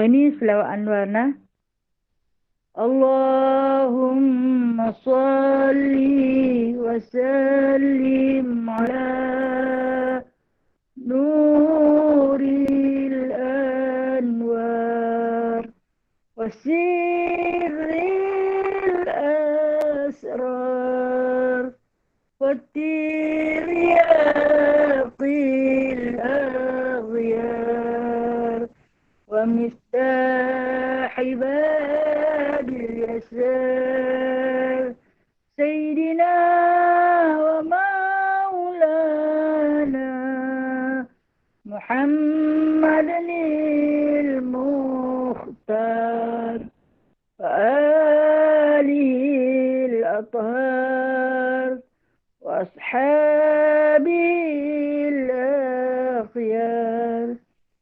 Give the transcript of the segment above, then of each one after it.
ini selawat Anwar. Allahumma salli wa sallim ala nuril anwar wa sirril asrar wa tiryaqil aghyar wa miftahi babil yasar sayyidina wa maulana Muhammadan al-Mukhtar wa alihi al-athhar wa ashabihi al-akhyar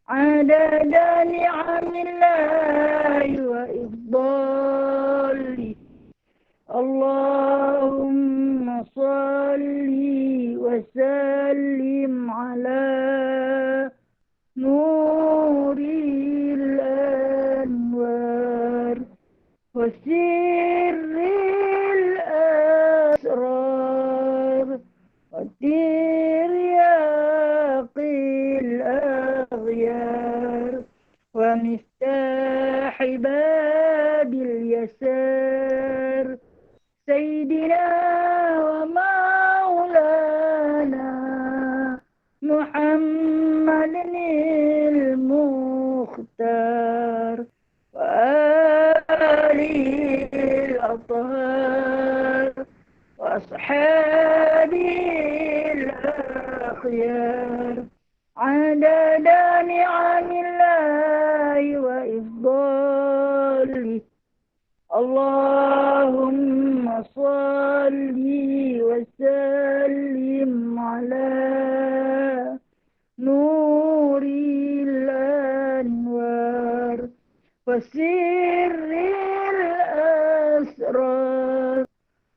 adada ni'amillahi wa ifdali Allahumma salli wa sallim ala nuril anwar wa sirril asrar wa tiryaqil aghyar wa miftahi babil yasar sayyidina wa maulana Muhammadan al-Mukhtar wa alihi al-athhar wa ashabihi al-akhyar adada ni'amillahi wa ifdali Allahumma salli wa sallim ala nuril anwar wa sirril asrar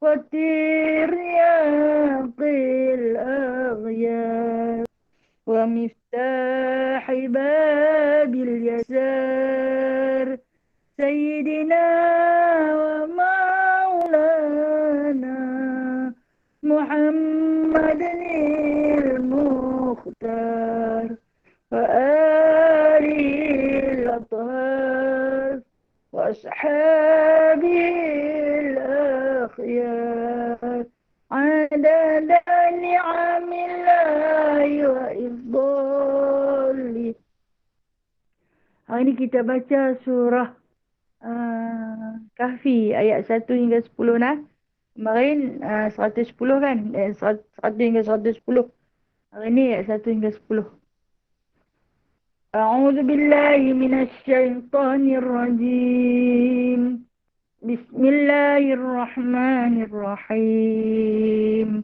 wa tiryaqil aghyar wa miftahi babil yasar sayyidina wa maulana Muhammadan al-Mukhtar wa alihi al-athhar wa ashabihi al-akhyar adada ni'amillahi wa ifdali. Hari ini kita baca surah Kahfi ayat 1 hingga 10 nah. Kemarin 110 kan? 1 hingga 110. Hari ini ayat 1 hingga 10. A'udzu billahi minasy syaithanir rajim. Bismillahirrahmanirrahim.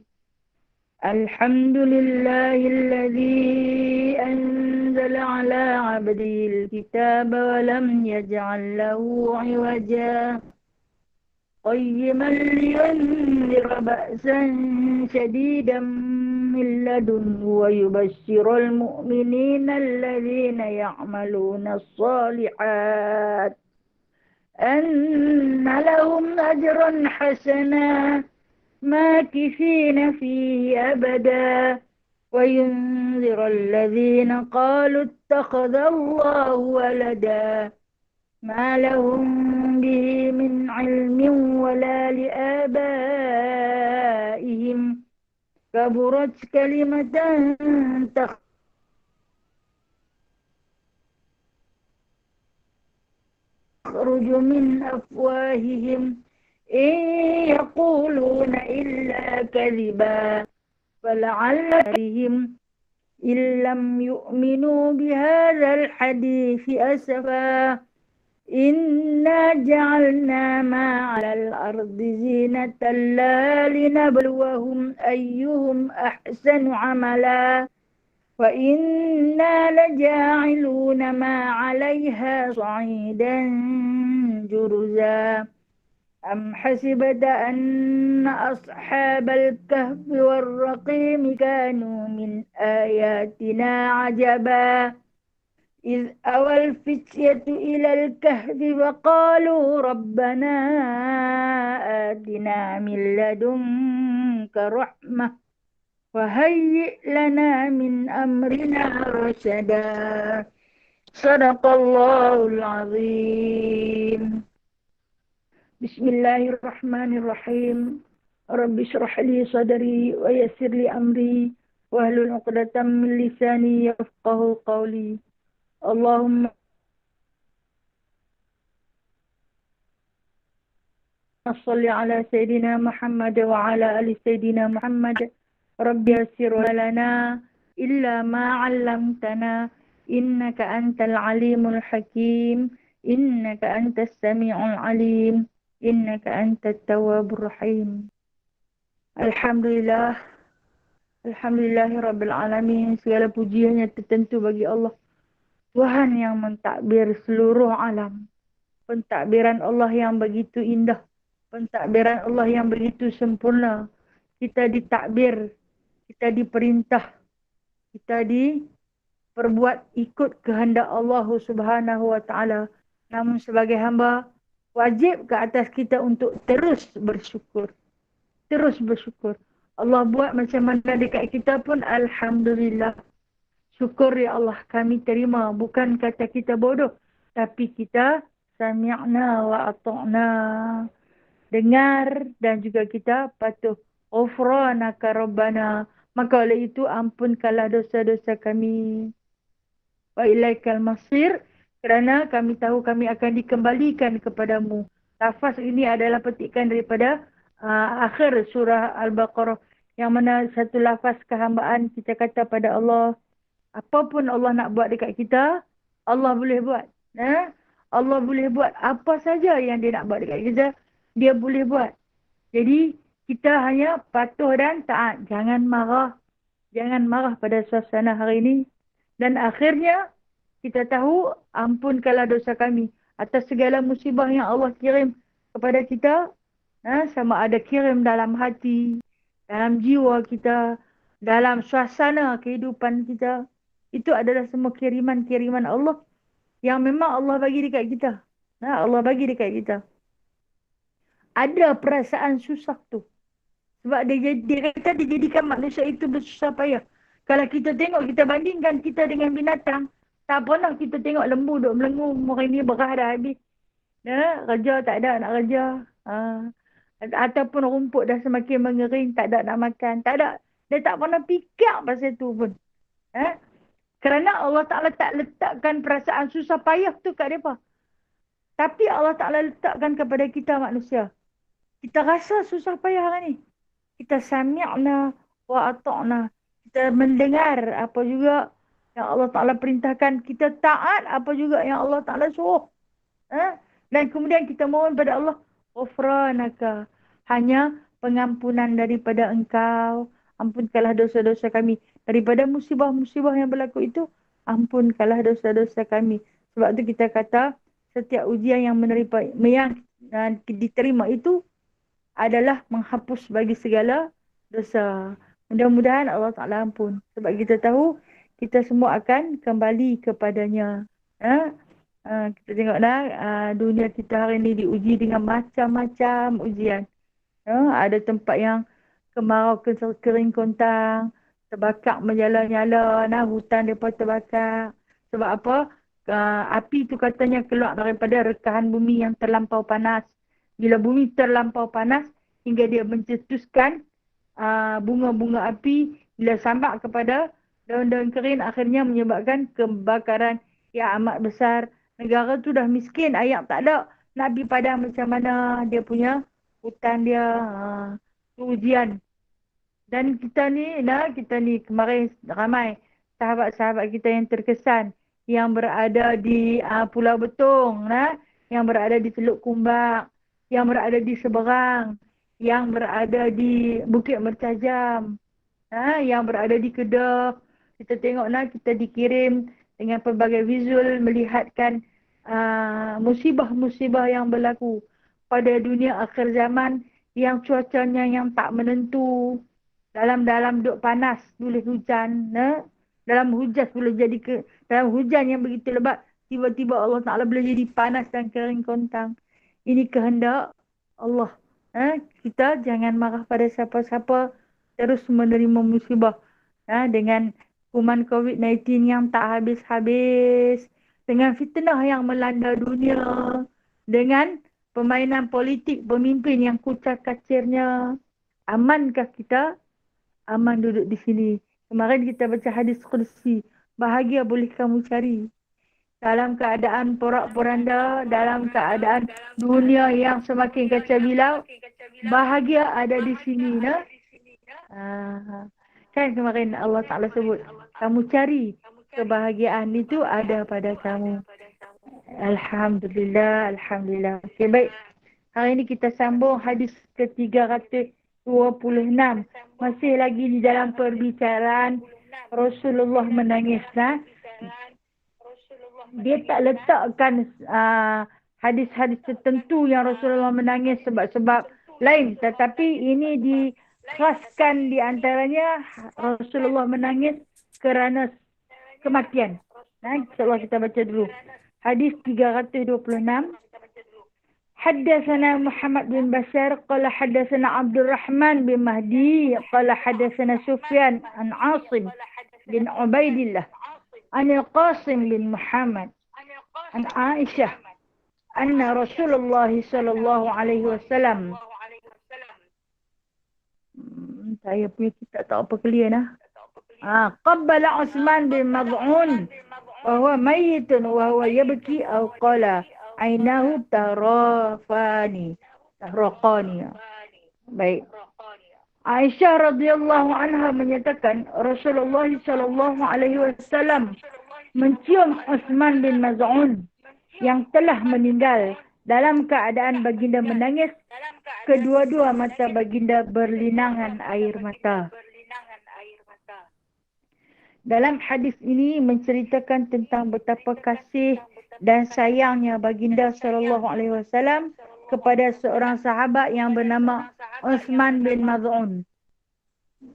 Alhamdulillahilladzi anzala ala 'abdihil kitaba wa lam yaj'al lahu 'iwaja qayyiman liyunzira ba'san shadidan min ladunhu wa yubashshiral mu'minina alladzina ya'maluna as-solihat anna lahum ajran hasana ماكثين فيه أبدا وينذر الذين قالوا اتخذ الله ولدا ما لهم به من علم ولا لآبائهم كبرت كلمة تخرج من أفواههم إن يقولون إلا كذبا فلعلهم إن لم يؤمنوا بهذا الحديث أسفا إنا جعلنا ما على الأرض زينة لها لنبلوهم أيهم أحسن عملا وإنا لجاعلون ما عليها صعيدا جرزا أم حسبت أن أصحاب الكهف والرقيم كانوا من آياتنا عجبا إذ أوى الفتية إلى الكهف وقالوا ربنا آتنا من لدنك رحمة وهيئ لنا من أمرنا رشدا. صدق الله العظيم. بسم الله الرحمن الرحيم. رب اشرح لي صدري ويسر لي أمري واحلل عقدة من لساني يفقه قولي. اللهم صل على سيدنا محمد وعلى آل سيدنا محمد. رب يسر لنا إلا ما علمتنا إنك أنت العليم الحكيم إنك أنت السميع العليم إنك أنت التواب الرحيم. Alhamdulillah, Alhamdulillahirabbil alamin. Segala puji hanya tertentu bagi Allah, Tuhan yang mentadbir seluruh alam. Pentadbiran Allah yang begitu indah, pentadbiran Allah yang begitu sempurna. Kita ditakbir, kita diperintah, kita diperbuat ikut kehendak Allah Subhanahu wa taala. Namun sebagai hamba, wajib ke atas kita untuk terus bersyukur. Terus bersyukur. Allah buat macam mana dekat kita pun alhamdulillah. Syukur ya Allah, kami terima. Bukan kata kita bodoh, tapi kita sami'na wa ata'na. Dengar dan juga kita patuh. Ghufranaka Rabbana. Maka oleh itu ampunkanlah dosa-dosa kami. Wa ilaikal masir. Kerana kami tahu kami akan dikembalikan kepadamu. Lafaz ini adalah petikan daripada akhir surah Al-Baqarah. Yang mana satu lafaz kehambaan kita kata pada Allah. Apapun Allah nak buat dekat kita, Allah boleh buat. Allah boleh buat apa saja yang dia nak buat dekat kita, dia boleh buat. Jadi, kita hanya patuh dan taat. Jangan marah. Jangan marah pada suasana hari ini. Dan akhirnya, kita tahu ampunkanlah dosa kami atas segala musibah yang Allah kirim kepada kita. Sama ada kirim dalam hati, dalam jiwa kita, dalam suasana kehidupan kita. Itu adalah semua kiriman-kiriman Allah yang memang Allah bagi dekat kita. Allah bagi dekat kita. Ada perasaan susah tu. Sebab dia kata dia jadikan manusia itu bersusah payah. Kalau kita tengok, kita bandingkan kita dengan binatang. Tak pernah kita tengok lembu duk melengung. Hari ni berah dah habis. Kerja tak ada nak kerja. Ataupun rumput dah semakin mengering, tak ada nak makan. Tak ada. Dia tak pernah fikir pasal tu pun. Kerana Allah Ta'ala tak letakkan perasaan susah payah tu kat mereka. Tapi Allah Ta'ala letakkan kepada kita manusia. Kita rasa susah payah hari ni. Kita sami'na wa ata'na. Kita mendengar apa juga yang Allah Ta'ala perintahkan. Kita taat apa juga yang Allah Ta'ala suruh. Dan kemudian kita mohon pada Allah. Ghufranaka. Hanya pengampunan daripada Engkau. Ampunkanlah dosa-dosa kami. Daripada musibah-musibah yang berlaku itu, ampunkanlah dosa-dosa kami. Sebab tu kita kata, setiap ujian yang diterima itu adalah menghapus bagi segala dosa. Mudah-mudahan Allah Ta'ala ampun. Sebab kita tahu, kita semua akan kembali kepadanya. Kita tengoklah, dunia kita hari ini diuji dengan macam-macam ujian. Ada tempat yang kemarau kering kontang, terbakar menyala-nyala, hutan mereka terbakar. Sebab apa? Api tu katanya keluar daripada rekahan bumi yang terlampau panas. Bila bumi terlampau panas, hingga dia mencetuskan bunga-bunga api, bila sambat kepada daun-daun kering, akhirnya menyebabkan kebakaran yang amat besar. Negara tu dah miskin, air tak ada. Nak pergi padang macam mana dia punya hutan dia. Ujian. Dan kita ni kemarin ramai sahabat-sahabat kita yang terkesan. Yang berada di Pulau Betong. Yang berada di Teluk Kumbak. Yang berada di Seberang. Yang berada di Bukit Mertajam. Yang berada di Kedah. Kita tengok kita dikirim dengan pelbagai visual melihatkan musibah-musibah yang berlaku pada dunia akhir zaman yang cuacanya yang tak menentu. Dalam-dalam duk panas, boleh hujan. Dalam hujan boleh jadi dalam hujan yang begitu lebat, tiba-tiba Allah Ta'ala boleh jadi panas dan kering kontang. Ini kehendak Allah. Kita jangan marah pada siapa-siapa, terus menerima musibah. Dengan kuman COVID-19 yang tak habis-habis, dengan fitnah yang melanda dunia, dengan permainan politik pemimpin yang kucar-kacirnya. Amankah kita? Aman duduk di sini. Kemarin kita baca hadis Qudsi. Bahagia boleh kamu cari. Dalam keadaan porak-poranda, dalam keadaan dunia yang semakin kacau bilau, bahagia ada di sini. Nah? Kan kemarin Allah Ta'ala sebut, kamu cari kebahagiaan itu ada pada kamu. Alhamdulillah, Alhamdulillah. Okay, baik. Hari ini kita sambung hadis ke-326. Masih lagi di dalam perbicaraan Rasulullah menangis. Dia tak letakkan hadis-hadis tertentu yang Rasulullah menangis sebab-sebab lain. Tetapi ini dikhaskan di antaranya Rasulullah menangis kerana kematian. InsyaAllah kita baca dulu. Hadis 326. حدثنا محمد بن بشار قال حدثنا عبد الرحمن بن مهدي قال حدثنا سفيان عن عاصم بن عبيد الله عن القاسم بن محمد عن عائشة أن رسول الله صلى الله عليه وسلم saya punya kita tak apa clear nah. قبل عثمان بن مظعون وهو ميت وهو يبكي أو قال عيناه ترقاني. Baik. Aisyah radhiyallahu anha menyatakan Rasulullah sallallahu alaihi wasallam mencium Uthman bin Maz'un yang telah meninggal dalam keadaan baginda menangis, kedua-dua mata baginda berlinangan air mata. Dalam hadis ini menceritakan tentang betapa kasih dan sayangnya baginda sallallahu alaihi wasallam kepada seorang sahabat yang bernama Uthman bin Maz'un.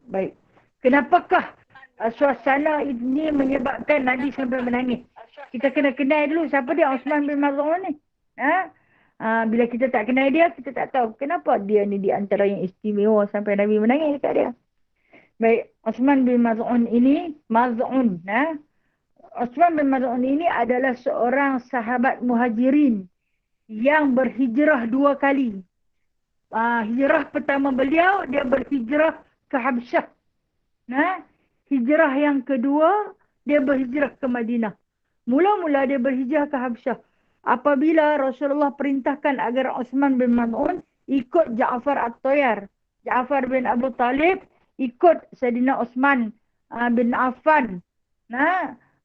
Baik. Kenapakah suasana ini menyebabkan Nabi sampai menangis? Kita kena kenal dulu siapa dia Uthman bin Maz'un ni. Bila kita tak kenal dia, kita tak tahu kenapa dia ni di antara yang istimewa sampai Nabi menangis dekat dia. Baik, Uthman bin Maz'un ini, Uthman bin Maz'un ini adalah seorang sahabat muhajirin yang berhijrah 2 kali. Hijrah pertama beliau, dia berhijrah ke Habsyah. Hijrah yang kedua, dia berhijrah ke Madinah. Mula-mula dia berhijrah ke Habsyah apabila Rasulullah perintahkan agar Uthman bin Maz'un ikut Ja'far At-Tayyar. Ja'far bin Abu Talib ikut Sayyidina Uthman bin Affan.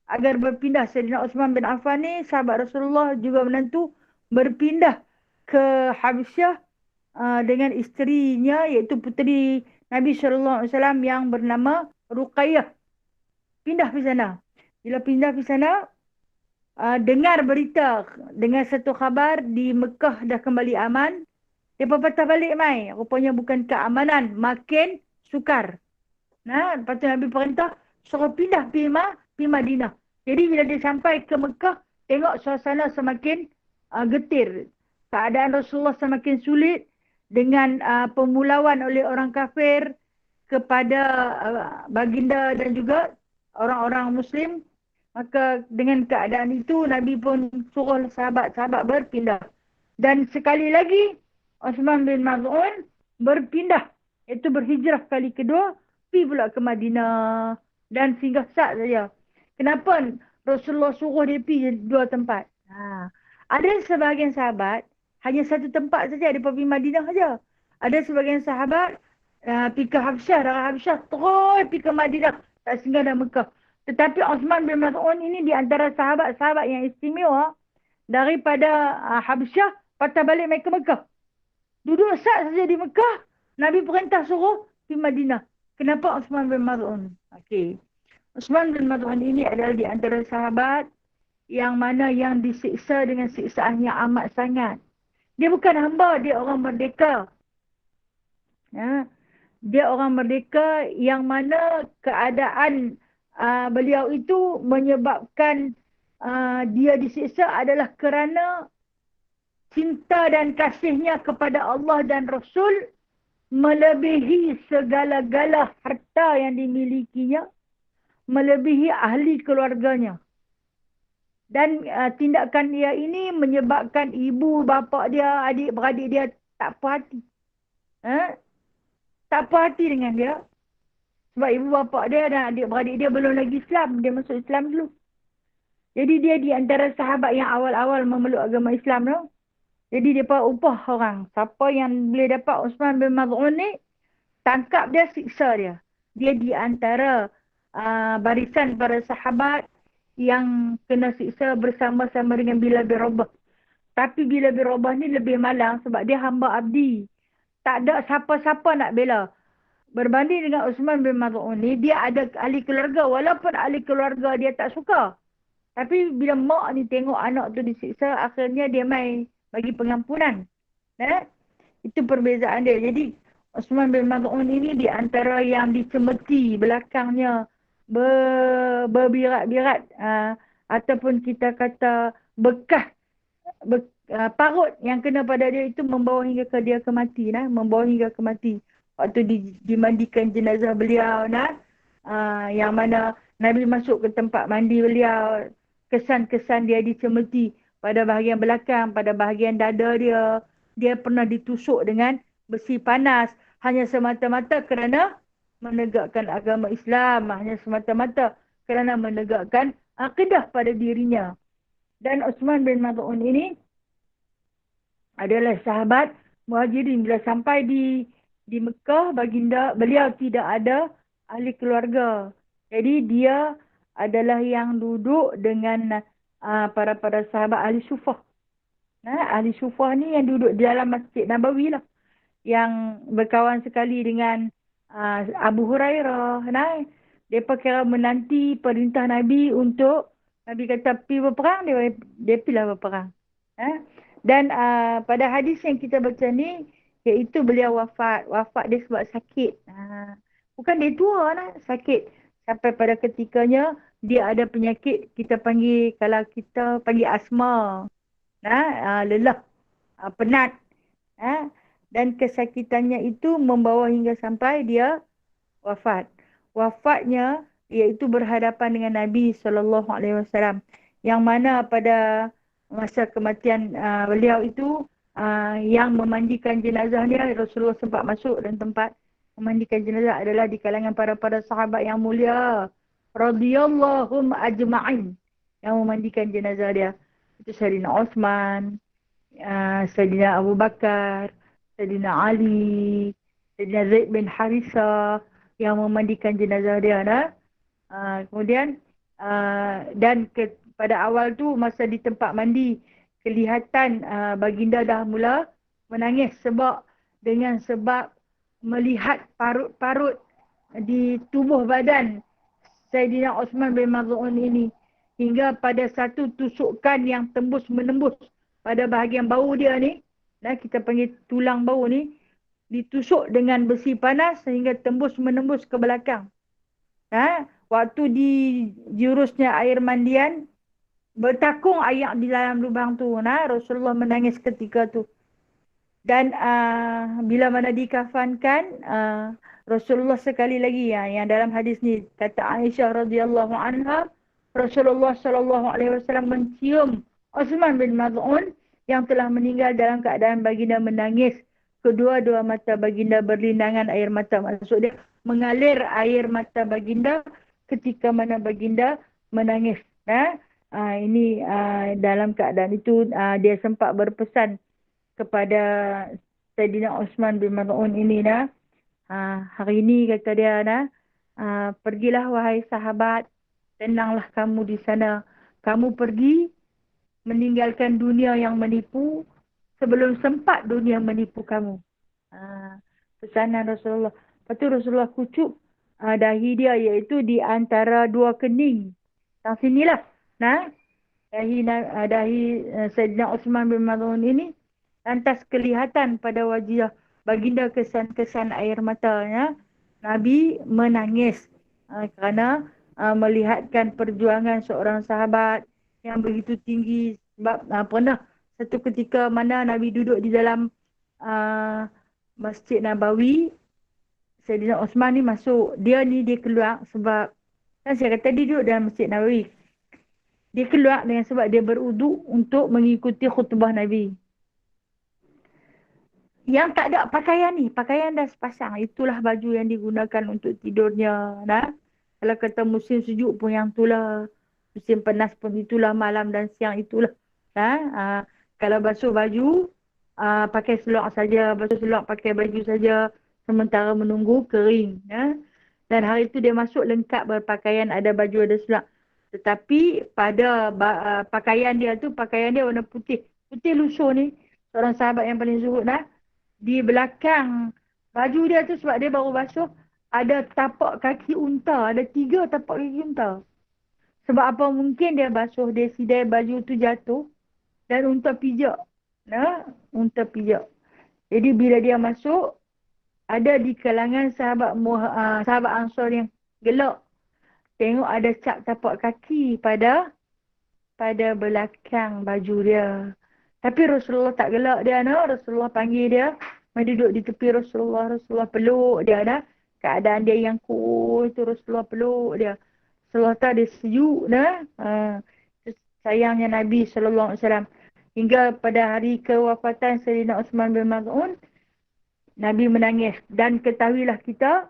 Agar berpindah. Sayyidina Uthman bin Affan ni sahabat Rasulullah juga menantu, berpindah ke Habsyah dengan isterinya iaitu puteri Nabi SAW yang bernama Ruqayyah. Pindah ke sana. Bila pindah ke sana, dengar berita, dengar satu khabar di Mekah dah kembali aman. Dia patah balik mai. Rupanya bukan keamanan, makin sukar. Lepas tu Nabi perintah suruh pindah pergi Madinah. Jadi bila dia sampai ke Mekah, tengok suasana semakin getir. Keadaan Rasulullah semakin sulit dengan pemulauan oleh orang kafir kepada baginda dan juga orang-orang Muslim. Maka dengan keadaan itu Nabi pun suruh sahabat-sahabat berpindah. Dan sekali lagi Uthman bin Maz'un berpindah, iaitu berhijrah kali kedua, pergi pula ke Madinah dan singgah sat saja. Kenapa Rasulullah suruh dia pergi 2 tempat? Ada sebahagian sahabat hanya satu tempat saja, dia pergi Madinah saja. Ada sebahagian sahabat pergi ke Habsyah, dari Habsyah terus pergi ke Madinah, tak singgah dalam Mekah. Tetapi Uthman bin Maz'un ini di antara sahabat-sahabat yang istimewa, daripada Habsyah patah balik mai ke Mekah. Duduk sat saja di Mekah, Nabi perintah suruh pergi Madinah. Kenapa Uthman bin Maz'un? Okey. Uthman bin Maz'un ini adalah di antara sahabat yang mana yang disiksa dengan siksaan yang amat sangat. Dia bukan hamba, dia orang merdeka. Dia orang merdeka yang mana keadaan beliau itu menyebabkan dia disiksa adalah kerana cinta dan kasihnya kepada Allah dan Rasul melebihi segala-gala harta yang dimilikinya, melebihi ahli keluarganya. Dan tindakan dia ini menyebabkan ibu, bapa dia, adik-beradik dia tak puas hati. Tak puas hati dengan dia. Sebab ibu bapa dia dan adik-beradik dia belum lagi Islam. Dia masuk Islam dulu. Jadi dia di antara sahabat yang awal-awal memeluk agama Islam tu. Jadi dia upah orang. Siapa yang boleh dapat Uthman bin Maz'un ni, tangkap dia, siksa dia. Dia di antara barisan para sahabat yang kena siksa bersama-sama dengan Bilal bin Rabah. Tapi Bilal bin Rabah ni lebih malang sebab dia hamba abdi. Tak ada siapa-siapa nak bela. Berbanding dengan Uthman bin Maz'un ni, dia ada ahli keluarga. Walaupun ahli keluarga dia tak suka. Tapi bila mak ni tengok anak tu disiksa, akhirnya dia mai bagi pengampunan. Itu perbezaan dia. Jadi Uthman bin Maz'un ini di antara yang dicemeti belakangnya berbirat-birat. Ataupun kita kata bekas parut yang kena pada dia itu membawa hingga ke dia kemati. Membawa hingga kemati. Waktu dimandikan jenazah beliau. Yang mana Nabi masuk ke tempat mandi beliau. Kesan-kesan dia dicemeti pada bahagian belakang, pada bahagian dada dia. Dia pernah ditusuk dengan besi panas. Hanya semata-mata kerana menegakkan agama Islam. Hanya semata-mata kerana menegakkan akidah pada dirinya. Dan Uthman bin Maz'un ini adalah sahabat Muhajirin. Bila sampai di Mekah, baginda beliau tidak ada ahli keluarga. Jadi dia adalah yang duduk dengan para sahabat ahli sufah. Ahli sufah ni yang duduk di dalam Masjid Nabawi lah. Yang berkawan sekali dengan Abu Hurairah. Mereka kira menanti perintah Nabi untuk Nabi kata pergi berperang, dia pergilah berperang. Dan pada hadis yang kita baca ni, iaitu beliau wafat. Wafat dia sebab sakit. Bukan dia tua sakit. Sampai pada ketikanya dia ada penyakit, kita panggil, kalau kita panggil asma. Lelah, penat. Dan kesakitannya itu membawa hingga sampai dia wafat. Wafatnya iaitu berhadapan dengan Nabi SAW. Yang mana pada masa kematian beliau itu, yang memandikan jenazahnya, Rasulullah sempat masuk dan tempat memandikan jenazah adalah di kalangan para sahabat yang mulia. Radiyallahum ajma'in. Yang memandikan jenazah dia. Itu Sayyidina Uthman, Sayyidina Abu Bakar, Sayyidina Ali, Sayyidina Zaid bin Harithah yang memandikan jenazah dia. Kemudian, dan pada awal tu masa di tempat mandi, kelihatan baginda dah mula menangis sebab melihat parut-parut di tubuh badan Sayyidina Uthman bin Maz'un ini. Hingga pada satu tusukan yang menembus pada bahagian bau dia ni, kita panggil tulang bau ni, ditusuk dengan besi panas sehingga menembus ke belakang. Waktu di jurusnya air mandian, bertakung air di dalam lubang tu. Rasulullah menangis ketika tu. Dan bila mana dikafankan, Rasulullah sekali lagi, yang dalam hadis ni, kata Aisyah radhiyallahu anha, Rasulullah SAW mencium Uthman bin Maz'un yang telah meninggal dalam keadaan baginda menangis. Kedua-dua mata baginda berlinangan air mata. Maksud dia, mengalir air mata baginda ketika mana baginda menangis. Ini dalam keadaan itu dia sempat berpesan kepada Sayyidina Uthman bin Maz'un ini. Hari ini kata dia, pergilah wahai sahabat, tenanglah kamu di sana. Kamu pergi meninggalkan dunia yang menipu sebelum sempat dunia menipu kamu. Pesanan Rasulullah. Lepas tu Rasulullah kucuk dahi dia, iaitu di antara dua kening. Yang sinilah. Dahi Sayyidina Uthman bin Maz'un ini lantas kelihatan pada wajah baginda kesan-kesan air mata. Nabi menangis kerana melihatkan perjuangan seorang sahabat yang begitu tinggi. Sebab pernah satu ketika mana Nabi duduk di dalam Masjid Nabawi, Saidina Osman ni masuk. Dia keluar sebab kan saya kata dia duduk dalam Masjid Nabawi. Dia keluar dengan sebab dia beruduk untuk mengikuti khutbah Nabi. Yang tak ada pakaian ni, pakaian dah sepasang. Itulah baju yang digunakan untuk tidurnya. Nah, kalau kata musim sejuk pun yang itulah. Musim panas pun itulah, malam dan siang itulah. Nah, kalau basuh baju, pakai seluar saja. Basuh seluar pakai baju saja. Sementara menunggu kering. Dan hari itu dia masuk lengkap berpakaian, ada baju, ada seluar. Tetapi pada pakaian dia tu, pakaian dia warna putih. Putih lusuh ni. Seorang sahabat yang paling zuhud. Di belakang baju dia tu sebab dia baru basuh, ada tapak kaki unta. Ada 3 tapak kaki unta. Sebab apa mungkin dia basuh, dia sidai baju tu jatuh dan unta pijak. Unta pijak. Jadi bila dia masuk, ada di kalangan sahabat Ansar yang gelak. Tengok ada cap tapak kaki pada belakang baju dia. Tapi Rasulullah tak gelak dia. Rasulullah panggil dia. Mari duduk di tepi Rasulullah. Rasulullah peluk dia. Keadaan dia yang cool tu Rasulullah peluk dia. Rasulullah tak ada sejuk. Sayangnya Nabi SAW. Hingga pada hari kewafatan Sayyidina Uthman bin Maz'un, Nabi menangis. Dan ketahuilah kita,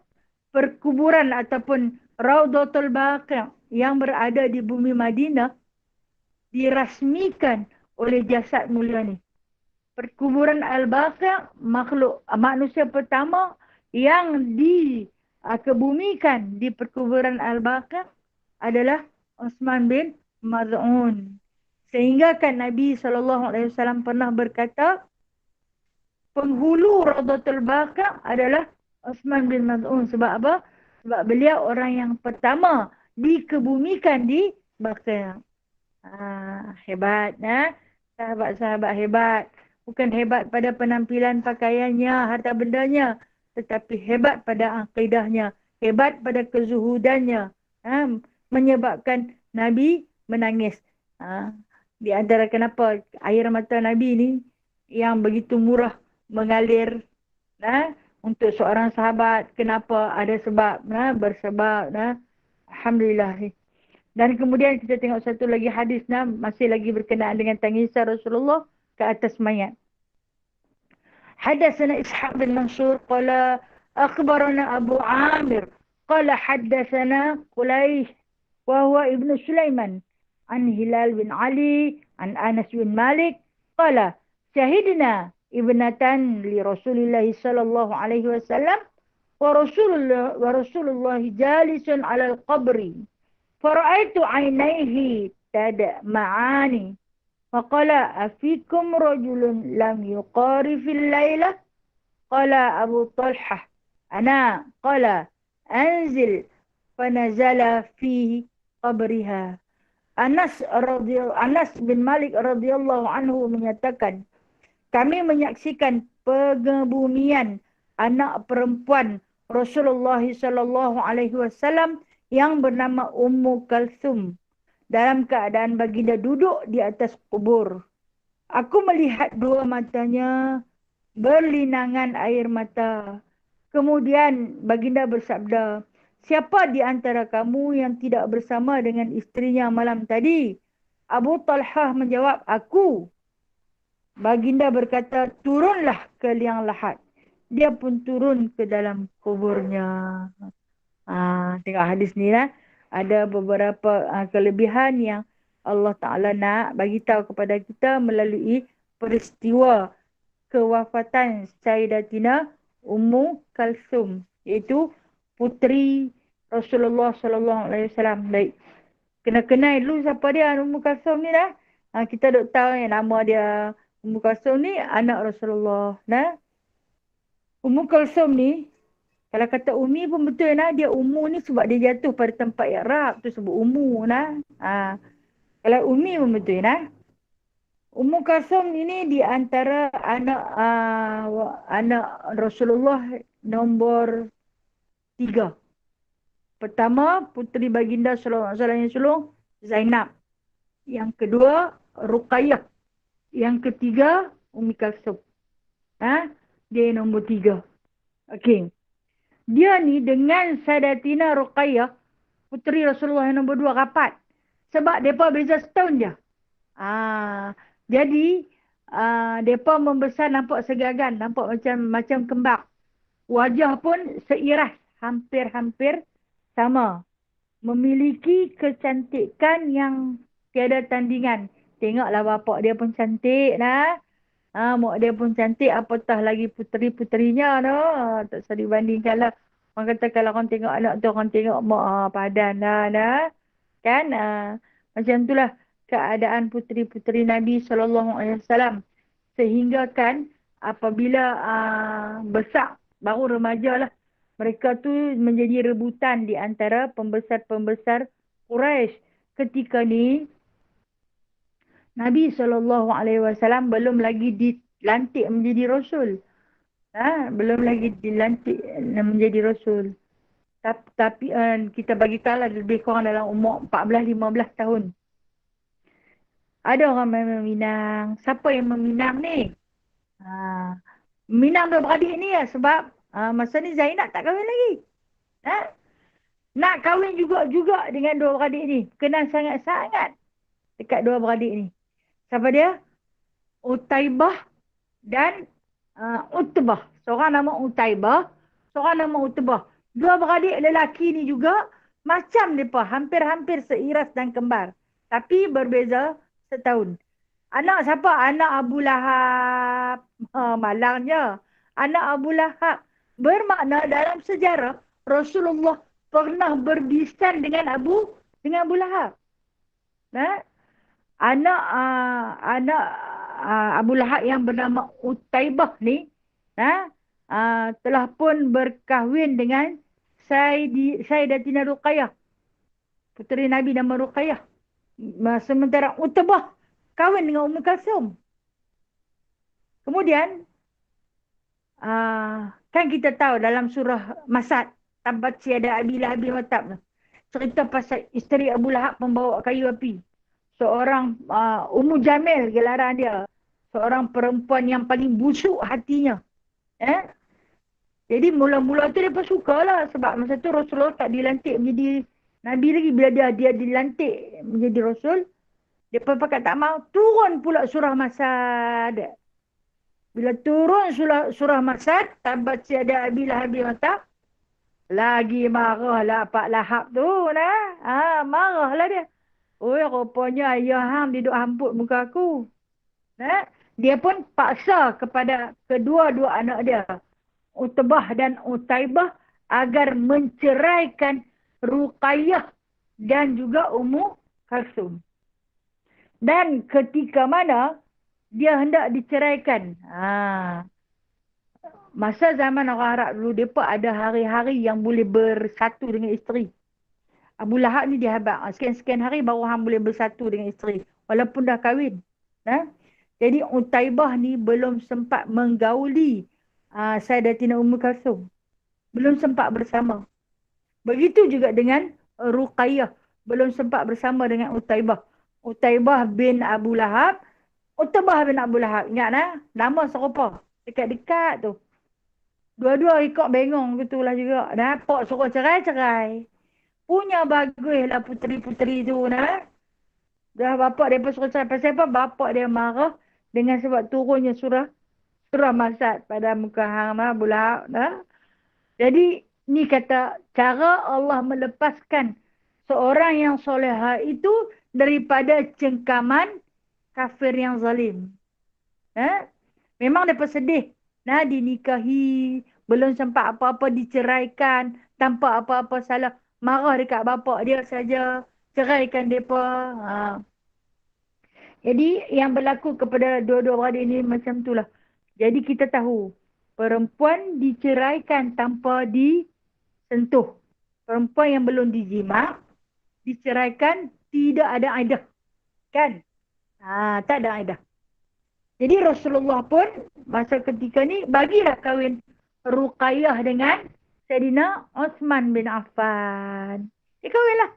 perkuburan ataupun Raudatul Baqi' yang berada di bumi Madinah dirasmikan oleh jasad mulia ni. Perkuburan Al-Baqi' manusia pertama yang dikebumikan di perkuburan Al-Baqi' adalah Uthman bin Maz'un. Sehingga kan Nabi SAW pernah berkata, penghulu Raudatul Baqi' adalah Uthman bin Maz'un. Sebab apa? Sebab beliau orang yang pertama dikebumikan di Baqi'. Hebat. Sahabat-sahabat hebat. Bukan hebat pada penampilan pakaiannya, harta bendanya. Tetapi hebat pada akidahnya. Hebat pada kezuhudannya. Menyebabkan Nabi menangis. Di antara kenapa air mata Nabi ni yang begitu murah mengalir untuk seorang sahabat. Kenapa? Ada sebab. Bersebab. Alhamdulillah. Dan kemudian kita tengok satu lagi hadis, masih lagi berkenaan dengan tangisan Rasulullah ke atas mayat. Hadatsana Ishaq bin Mansur qala akhbarana Abu Amir qala hadatsana Qulaish wa huwa ibnu Sulaiman an Hilal bin Ali an Anas bin Malik qala syahidna ibnatan li Rasulillah sallallahu alaihi wasallam wa Rasulullah jalisun ala al-qabri. فرأيت عينيه تدمعان فقال أفيكم رجل لم يقارف الليلة قال أبو طلحة أنا قال أنزل فنزل في قبرها. Anas bin Malik radhiyallahu anhu menyatakan, kami menyaksikan pengebumian anak perempuan Rasulullah sallallahu alaihi wasallam yang bernama Ummu Kalsum dalam keadaan baginda duduk di atas kubur. Aku melihat 2 matanya berlinangan air mata. Kemudian baginda bersabda, siapa di antara kamu yang tidak bersama dengan istrinya malam tadi? Abu Talhah menjawab, aku. Baginda berkata, turunlah ke liang lahat. Dia pun turun ke dalam kuburnya. Tengok hadis ni ada beberapa kelebihan yang Allah Ta'ala nak bagi tahu kepada kita melalui peristiwa kewafatan Sayyidatina Ummu Kalsum, iaitu puteri Rasulullah Sallallahu Alaihi Wasallam. Baik, kena kenal dulu siapa dia Ummu Kalsum ni dah. Kita dok tahu nama dia Ummu Kalsum ni anak Rasulullah. Ummu Kalsum ni, kalau kata Umi pun betul dia Ummu ni sebab dia jatuh pada tempat yang Arab tu sebut Ummu Kalau Umi pun betul Ummu Kalsum ini di antara anak Rasulullah nombor 3. Pertama, puteri baginda sallallahu alaihi wasallam yang sulung, Zainab. Yang kedua, Ruqayyah. Yang ketiga, Ummi Kalsum. Dia nombor 3. Okey. Dia ni dengan Sayyidatina Ruqayyah, puteri Rasulullah yang nombor 2, rapat. Sebab mereka beza setahun je. Jadi, mereka membesar nampak segagan. Nampak macam kembar. Wajah pun seiras. Hampir-hampir sama. Memiliki kecantikan yang tiada tandingan. Tengoklah bapak dia pun cantik lah. Mak dia pun cantik. Apatah lagi puteri-puterinya dah. Tak usah dibandingkan lah. Orang kata kalau orang tengok anak tu, orang tengok mak padan dah. Kan? Macam itulah keadaan puteri-puteri Nabi SAW. Sehingga kan apabila besar, baru remaja lah. Mereka tu menjadi rebutan di antara pembesar-pembesar Quraisy. Ketika ni, Nabi SAW belum lagi dilantik menjadi Rasul. Belum lagi dilantik menjadi Rasul. Tapi kita bagi tahu lah lebih kurang dalam umur 14-15 tahun. Ada orang yang meminang. Siapa yang meminang ni? Meminang dua beradik ni ya. Sebab masa ni Zainab tak kahwin lagi. Nak kahwin juga dengan dua beradik ni. Kenal sangat-sangat dekat dua beradik ni. Siapa dia? Utaibah dan Utbah. Seorang nama Utaibah, seorang nama Utbah. Dua beradik lelaki ni juga macam mereka. Hampir-hampir seiras dan kembar. Tapi berbeza setahun. Anak siapa? Anak Abu Lahab. Malangnya. Anak Abu Lahab. Bermakna dalam sejarah Rasulullah pernah berbisan dengan Abu Lahab. Anak Abu Lahab yang bernama Utaibah ni telah pun berkahwin dengan Sayyidatina Ruqayyah. Puteri Nabi nama Ruqayyah. Sementara Utbah kahwin dengan Ummi Kalsum. Kemudian kan kita tahu dalam surah Masad, Tabbat yada Abi Lahab wa tab, cerita pasal isteri Abu Lahab pembawa kayu api. Seorang Ummu Jamil gelaran dia. Seorang perempuan yang paling busuk hatinya. Jadi mula-mula tu dia sukalah. Sebab masa tu Rasulullah tak dilantik menjadi Nabi lagi. Bila dia dilantik menjadi Rasul, dia pakat tak mau. Turun pula surah Masad. Bila turun surah Masad, Tabat yada Abi Lahab wa tab, lagi marahlah Pak Lahab tu. Marahlah dia. Rupanya ayah hang duduk hamput muka aku. Dia pun paksa kepada kedua-dua anak dia, Utbah dan Utaibah, agar menceraikan Ruqayyah dan juga Ummu Kalsum. Dan ketika mana dia hendak diceraikan, masa zaman orang Arab dulu, mereka ada hari-hari yang boleh bersatu dengan isteri. Abu Lahab ni dia habaq. Sekian-sekian hari baru hang boleh bersatu dengan isteri. Walaupun dah kahwin. Jadi Utaibah ni belum sempat menggauli Sayyidatina Ummu Kalsum. Belum sempat bersama. Begitu juga dengan Ruqayyah. Belum sempat bersama dengan Utaibah. Utaibah bin Abu Lahab. Utbah bin Abu Lahab. Ingat nama serupa. Dekat-dekat tu. Dua-dua ikut bengong gitulah juga. Pak suruh cerai-cerai. Punya baguslah puteri-puteri tu. Dah bapak dia pun suruh cerai. Pasal apa? Bapak dia marah dengan sebab turunnya surah Masad pada muka hang Abu Lahab. Jadi ni kata cara Allah melepaskan seorang yang soleha itu daripada cengkaman kafir yang zalim. Memang dia sedih. Dinikahi, belum sempat apa-apa diceraikan, tanpa apa-apa salah. Marah dekat bapak dia saja, ceraikan mereka. Jadi yang berlaku kepada dua-dua beradik ini macam itulah. Jadi kita tahu, perempuan diceraikan tanpa disentuh. Perempuan yang belum dijima, diceraikan tidak ada iddah. Kan? Tak ada iddah. Jadi Rasulullah pun masa ketika ni bagilah kahwin Ruqayyah dengan Sayyidina Osman bin Affan. Dia kahwinlah.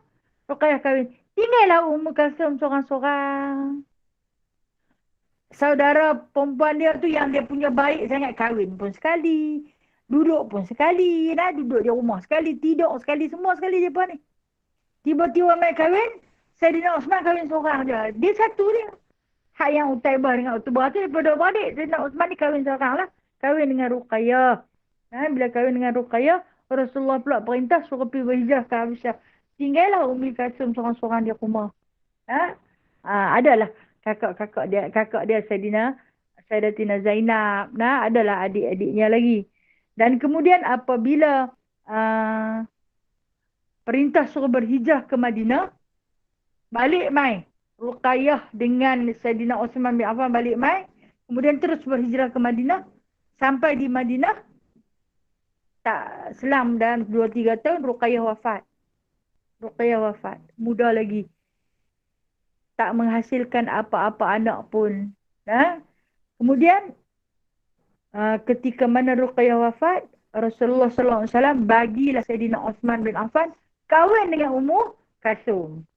Ruqayyah kahwin. Tinggallah Ummu Kalsum seorang-seorang. Saudara perempuan dia tu yang dia punya baik sangat, kahwin pun sekali. Duduk pun sekali. Nah, duduk di rumah sekali. Tidur sekali. Semua sekali dia pun ni. Tiba-tiba mai kahwin. Sayyidina Osman kahwin seorang je. Dia satu dia. Hak yang Utaibah dengan Utbah tu daripada beradik. Sayyidina Osman ni kahwin seorang lah. Kahwin dengan Ruqayyah. Bila kahwin dengan Ruqayyah, Rasulullah pula perintah suruh pergi berhijrah ke Habasyah. Tinggallah Ummi Kalsum seorang-seorang di rumah. Adalah kakak dia Sayyidatina Zainab. Adalah adik-adiknya lagi. Dan kemudian apabila perintah suruh berhijrah ke Madinah, balik mai Ruqayyah dengan Sayyidina Osman bin Affan balik mai. Kemudian terus berhijrah ke Madinah. Sampai di Madinah, tak selang dalam 2-3 tahun, Ruqayyah wafat. Muda lagi. Tak menghasilkan apa-apa anak pun. Kemudian, ketika mana Ruqayyah wafat, Rasulullah SAW bagilah Sayyidina Osman bin Affan kahwin dengan Ummu Kalsum.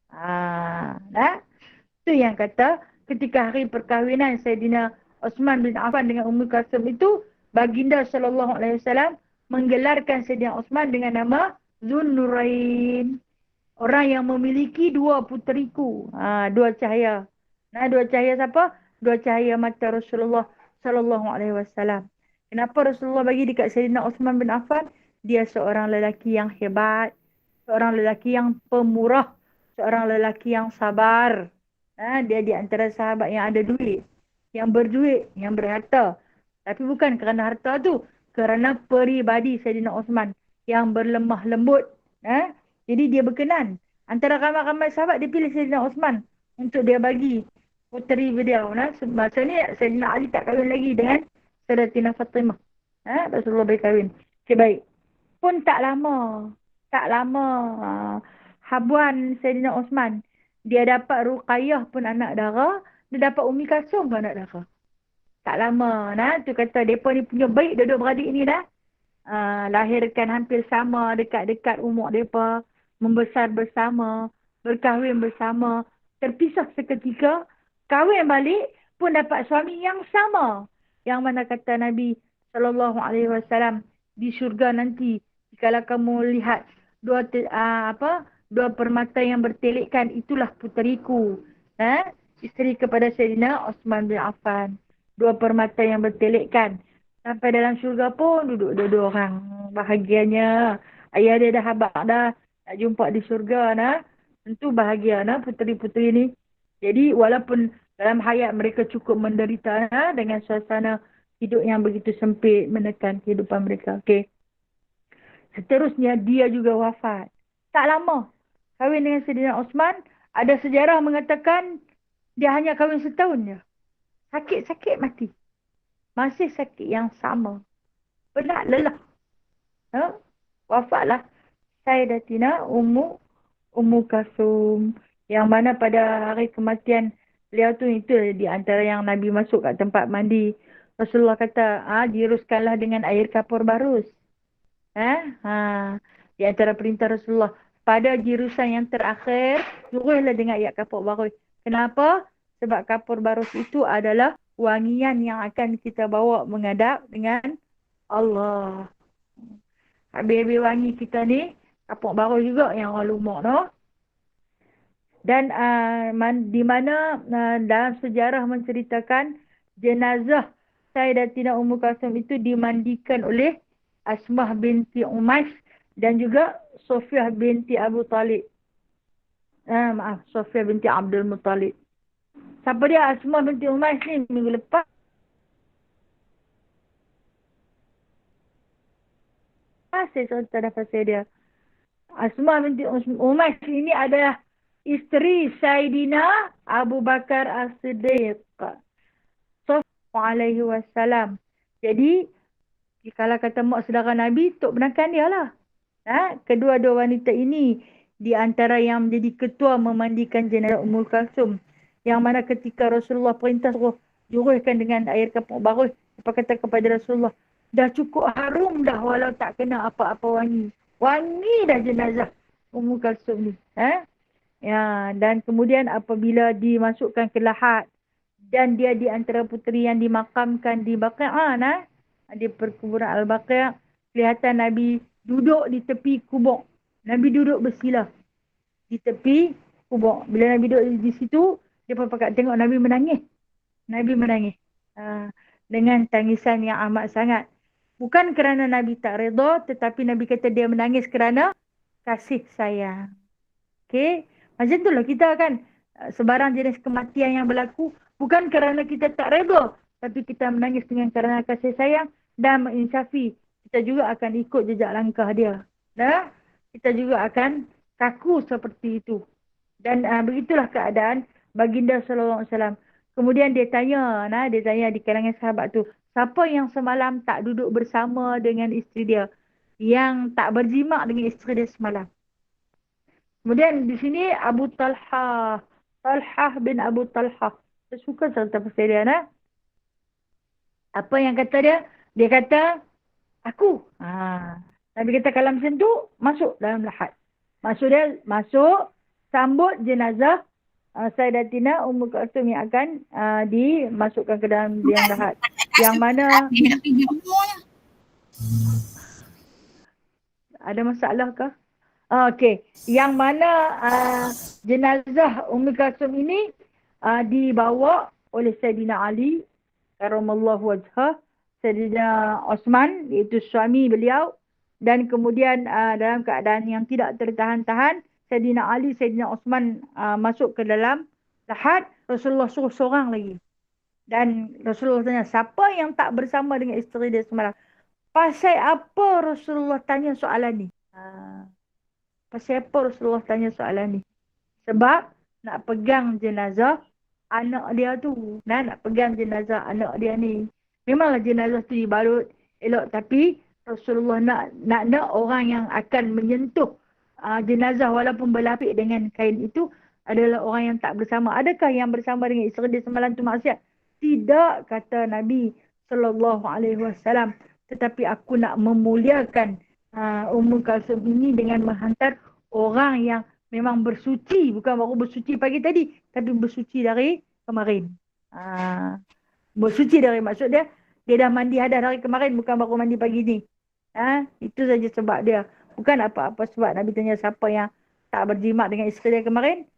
Itu yang kata ketika hari perkahwinan Sayyidina Osman bin Affan dengan Ummu Kalsum itu, baginda SAW menggelarkan Sayyidina Osman dengan nama Zunnurain. Orang yang memiliki 2 puteriku. 2 cahaya. Dua cahaya siapa? 2 cahaya mata Rasulullah SAW. Kenapa Rasulullah bagi dekat Sayyidina Osman bin Affan? Dia seorang lelaki yang hebat. Seorang lelaki yang pemurah. Seorang lelaki yang sabar. Dia di antara sahabat yang ada duit. Yang berduit. Yang berharta. Tapi bukan kerana harta tu. Kerana peribadi Sayyidina Osman yang berlemah lembut. Jadi dia berkenan. Antara ramai-ramai sahabat, dia pilih Sayyidina Osman untuk dia bagi puteri beliau. Masa ni Sayyidina Ali tak kahwin lagi dengan Sayyidatina Fatimah. Rasulullah berkahwin. Okay, baik. Pun tak lama. Habuan Sayyidina Osman. Dia dapat Ruqayyah pun anak dara. Dia dapat Ummi Kalsum pun anak dara. Tak lama. Tu kata mereka ni punya baik duduk beradik ni dah. Lahirkan hampir sama, dekat-dekat umur mereka. Membesar bersama. Berkahwin bersama. Terpisah seketika. Kahwin balik pun dapat suami yang sama. Yang mana kata Nabi SAW, di syurga nanti, kalau kamu lihat dua permata yang bertelikkan, itulah puteriku. Isteri kepada Sayyidina Osman bin Affan. 2 permata yang bertelikkan. Sampai dalam syurga pun duduk-duduk orang. Bahagianya. Ayah dia dah habaq dah. Nak jumpa di syurga. Tentu bahagia puteri-puteri ni. Jadi walaupun dalam hayat mereka cukup menderita dengan suasana hidup yang begitu sempit menekan kehidupan mereka. Okey. Seterusnya dia juga wafat. Tak lama. Kahwin dengan Sayyidina Osman. Ada sejarah mengatakan dia hanya kahwin setahun je. Sakit-sakit mati. Masih sakit yang sama. Penat lelah. Wafatlah Sayyidatina Ummu Kalsum. Yang mana pada hari kematian beliau tu, itu di antara yang Nabi masuk kat tempat mandi. Rasulullah kata, diruskanlah dengan air kapur barus. Di antara perintah Rasulullah. Pada jirusan yang terakhir, suruhlah dengan air kapur barus. Kenapa? Sebab kapur barus itu adalah wangian yang akan kita bawa menghadap dengan Allah. Habis-habis wangi kita ni, kapur barus juga yang orang lumuk. Dan di mana dalam sejarah menceritakan jenazah Sayyidatina Ummu Kalsum itu dimandikan oleh Asmah binti Umays dan juga Sofiyah binti Abu Talib. Sofiyah binti Abdul Muttalib. Siapa dia? Asmah binti Umays ni minggu lepas. Saya cerita dah pasal dia. Asmah binti Umays ini adalah isteri Sayyidina Abu Bakar As-Siddiq. Sallallahu alaihi wasallam. Jadi, kalau kata mak saudara Nabi, tok benarkan dia lah. Kedua-dua wanita ini di antara yang menjadi ketua memandikan jenazah Ummul Kalsum. Yang mana ketika Rasulullah perintah suruh juruhkan dengan air kapur barus, apa kata kepada Rasulullah, Dah cukup harum dah walau tak kena apa-apa wangi. Wangi dah jenazah Ummu Kalsum ni. Ya, dan kemudian apabila dimasukkan ke lahat dan dia di antara puteri yang dimakamkan di Baqi', di perkuburan Al-Baqi', kelihatan Nabi duduk di tepi kubur. Nabi duduk bersila di tepi kubur. Bila Nabi duduk di situ, dia pun pakat tengok Nabi menangis. Nabi menangis. Dengan tangisan yang amat sangat. Bukan kerana Nabi tak redha, tetapi Nabi kata dia menangis kerana kasih sayang. Okey. Macam itulah kita kan. Sebarang jenis kematian yang berlaku bukan kerana kita tak redha, tapi kita menangis dengan kerana kasih sayang dan menginsafi. Kita juga akan ikut jejak langkah dia. Kita juga akan kaku seperti itu. Dan begitulah keadaan baginda sallallahu alaihi wasallam. Kemudian dia tanya di kalangan sahabat tu, siapa yang semalam tak duduk bersama dengan isteri dia? Yang tak berjimak dengan isteri dia semalam. Kemudian di sini Abu Talha. Talhah bin Abu Talha. Saya suka cerita pasal dia. Apa yang kata dia? Dia kata, aku. Nabi kata kalau macam tu, masuk dalam lahat. Masuk, sambut jenazah Sayyidatina Ummu Kalsum yang akan dimasukkan ke dalam liang lahat. Yang mana ada masalah ke? Okey. Yang mana jenazah Ummu Kalsum ini dibawa oleh Sayyidina Ali karamallahu wajhah, Sayyidina Osman iaitu suami beliau, dan kemudian dalam keadaan yang tidak tertahan-tahan, Sayyidina Ali, Sayyidina Osman masuk ke dalam lahat. Rasulullah suruh seorang lagi. Dan Rasulullah tanya, siapa yang tak bersama dengan isteri dia semalam? Pasal apa Rasulullah tanya soalan ni? Pasal apa Rasulullah tanya soalan ni? Sebab nak pegang jenazah anak dia tu. Nak pegang jenazah anak dia ni. Memanglah jenazah tu dibalut elok, tapi Rasulullah nak orang yang akan menyentuh jenazah walaupun berlapik dengan kain itu adalah orang yang tak bersama. Adakah yang bersama dengan isteri dia semalam tu maksiat? Tidak, kata Nabi sallallahu alaihi wasallam. Tetapi aku nak memuliakan Ummu Kalsum ini dengan menghantar orang yang memang bersuci. Bukan baru bersuci pagi tadi, tapi bersuci dari kemarin. Bersuci dari, maksud dia, dia dah mandi hadas dari kemarin, bukan baru mandi pagi ni. Itu saja sebab dia. Bukan apa-apa sebab Nabi tanya siapa yang tak berjimat dengan isteri dia kemarin.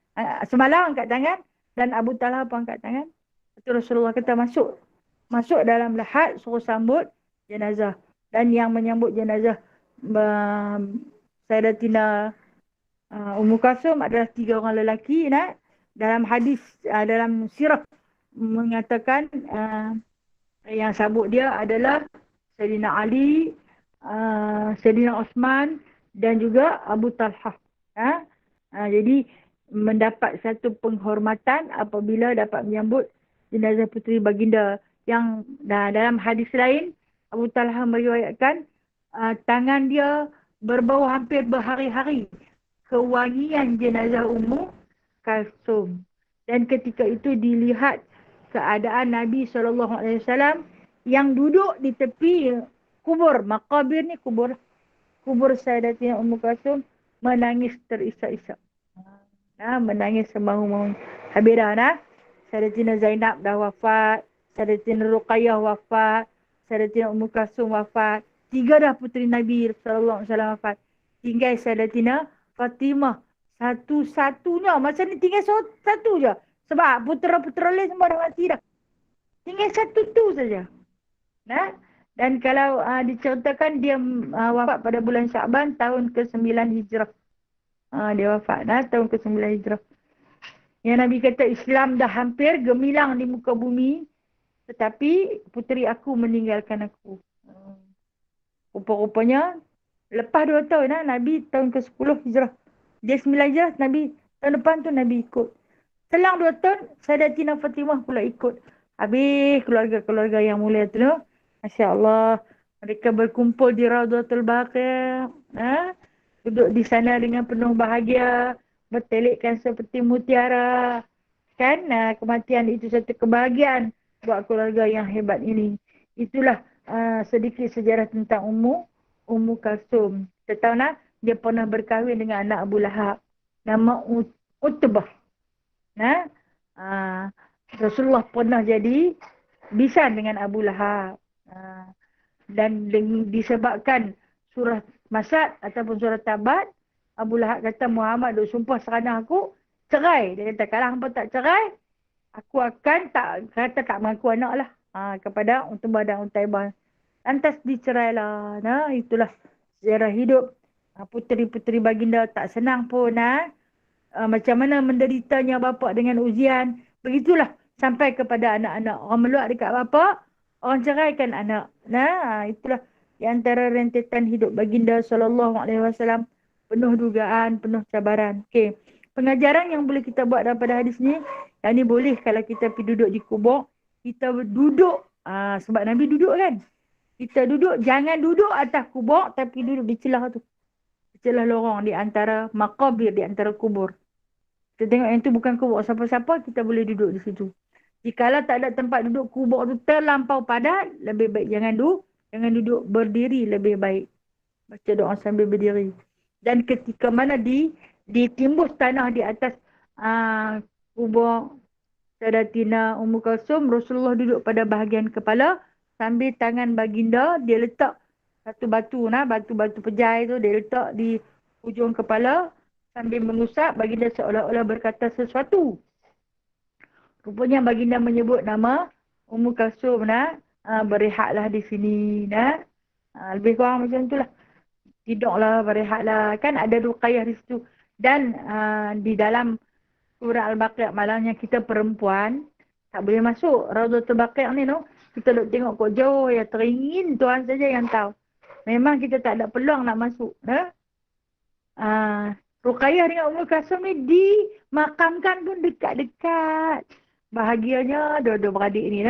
Semalam angkat tangan, dan Abu Talha pun angkat tangan. Itu Rasulullah kata masuk dalam lahat, suruh sambut jenazah. Dan yang menyambut jenazah Sayyidatina Ummu Kalsum adalah 3 orang lelaki. Dalam hadis, dalam sirah mengatakan yang sambut dia adalah Sayyidina Ali, Sayyidina Osman dan juga Abu Talha. Jadi mendapat satu penghormatan apabila dapat menyambut jenazah puteri baginda. Yang dalam hadis lain, Abu Talha meriwayatkan tangan dia berbau hampir berhari-hari kewangian jenazah Ummu Kalsum. Dan ketika itu dilihat keadaan Nabi SAW yang duduk di tepi kubur. Makabir ni kubur Sayyidatina Ummu Kalsum, menangis terisak-isak. Menangis semahu-mahu. Habis dah. Sayyidatina Zainab dah wafat. Sayyidatina Ruqayyah wafat. Sayyidatina Ummu Kalsum wafat. 3 dah puteri Nabi SAW wafat. Tinggal Sayyidatina Fatimah. Satu-satunya. Masa ni tinggal satu je. Sebab putera-putera lain semua dah mati dah. Tinggal satu tu saja. Dan kalau diceritakan dia wafat pada bulan Syakban tahun ke-9 Hijrah. Dia wafat tahun ke-9 Hijrah. Yang Nabi kata Islam dah hampir gemilang di muka bumi. Tetapi puteri aku meninggalkan aku. Rupa-rupanya lepas 2 tahun Nabi tahun ke-10 Hijrah. Dia 9 Hijrah, Nabi tahun depan tu Nabi ikut. Selang 2 tahun Sayyidatina Fatimah pula ikut. Habis keluarga-keluarga yang mulia tu, Masya Allah, mereka berkumpul di Raudatul Baqi'. Duduk di sana dengan penuh bahagia, bertelikkan seperti mutiara. Kan kematian itu satu kebahagiaan buat keluarga yang hebat ini. Itulah sedikit sejarah tentang Ummu Kalsum. Kita tahu nah, dia pernah berkahwin dengan anak Abu Lahab. Nama Utbah. Nah, Rasulullah pernah jadi bisan dengan Abu Lahab. Dan disebabkan surah Masad ataupun surah Tabat, Abu Lahab kata, Muhammad duk sumpah serana aku, cerai. Dia kata, kalau hampa tak cerai, aku akan tak mengaku anak lah kepada Utbah dan Utaibah. Lantas dicerailah. Nah, itulah sejarah hidup puteri-puteri baginda, tak senang pun. Macam mana menderitanya bapa dengan ujian. Begitulah sampai kepada anak-anak. Orang meluat dekat bapa, orang ceraikan anak. Nah, itulah di antara rentetan hidup baginda SAW. Penuh dugaan, penuh cabaran. Okey. Pengajaran yang boleh kita buat daripada hadis ni, yang ni boleh kalau kita pergi duduk di kubur, kita duduk, sebab Nabi duduk kan. Kita duduk, jangan duduk atas kubur, tapi duduk di celah tu. Di celah lorong di antara makabir, di antara kubur. Kita tengok yang tu bukan kubur siapa-siapa, kita boleh duduk di situ. Jikalau tak ada tempat duduk, kubur tu terlampau padat, lebih baik jangan duduk berdiri, lebih baik. Baca doa sambil berdiri. Dan ketika mana ditimbus tanah di atas kubur Sayyidatina Ummu Kalsum, Rasulullah duduk pada bahagian kepala, sambil tangan baginda dia letak satu batu, batu-batu pejai tu dia letak di ujung kepala, sambil mengusap. Baginda seolah-olah berkata sesuatu. Rupanya baginda menyebut nama Ummu Kalsum, berehatlah di sini, lebih kurang macam itulah. Tidaklah, berehatlah. Kan ada Ruqayyah di situ. Dan di dalam surah Al-Baqiyah, malangnya kita perempuan tak boleh masuk Raudhatul Baqiyah ni, no. Kita duk tengok kok jauh, ya teringin Tuhan saja yang tahu. Memang kita tak ada peluang nak masuk. Ruqayyah dengan Ummu Kalsum ni dimakamkan pun dekat-dekat. Bahagianya dua-dua beradik ni,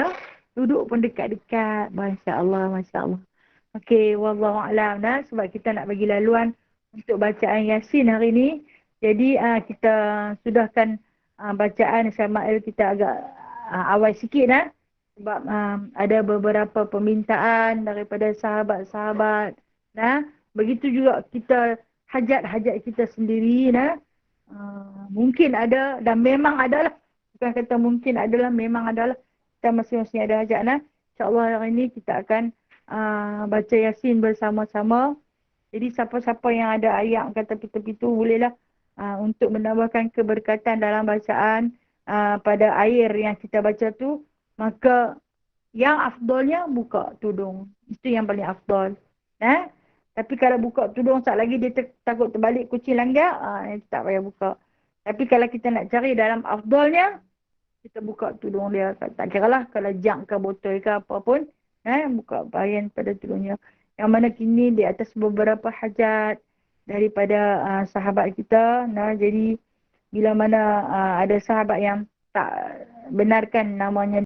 duduk pun dekat-dekat. Masya Allah, Masya Allah. Okey, wallahualam, sebab kita nak bagi laluan untuk bacaan Yasin hari ni. Jadi kita sudahkan bacaan Syama'il kita agak awal sikit, sebab ada beberapa permintaan daripada sahabat-sahabat. Begitu juga kita hajat-hajat kita sendiri. Mungkin ada dan memang adalah. Bukan kata mungkin adalah, memang adalah. Kita masing-masing ada hajat. InsyaAllah hari ini kita akan baca Yasin bersama-sama. Jadi siapa-siapa yang ada ayat kata tepi-tepi tu bolehlah untuk menambahkan keberkatan dalam bacaan pada air yang kita baca tu. Maka yang afdolnya buka tudung. Itu yang paling afdol. Tapi kalau buka tudung sat lagi dia takut terbalik kucing langgar, tak payah buka. Tapi kalau kita nak cari dalam afdolnya, kita buka tudung dia. Tak kira lah kalau jang ke botol ke apa pun. Buka bahagian pada tudungnya. Yang mana kini di atas beberapa hajat daripada sahabat kita. Jadi bila mana ada sahabat yang tak benarkan namanya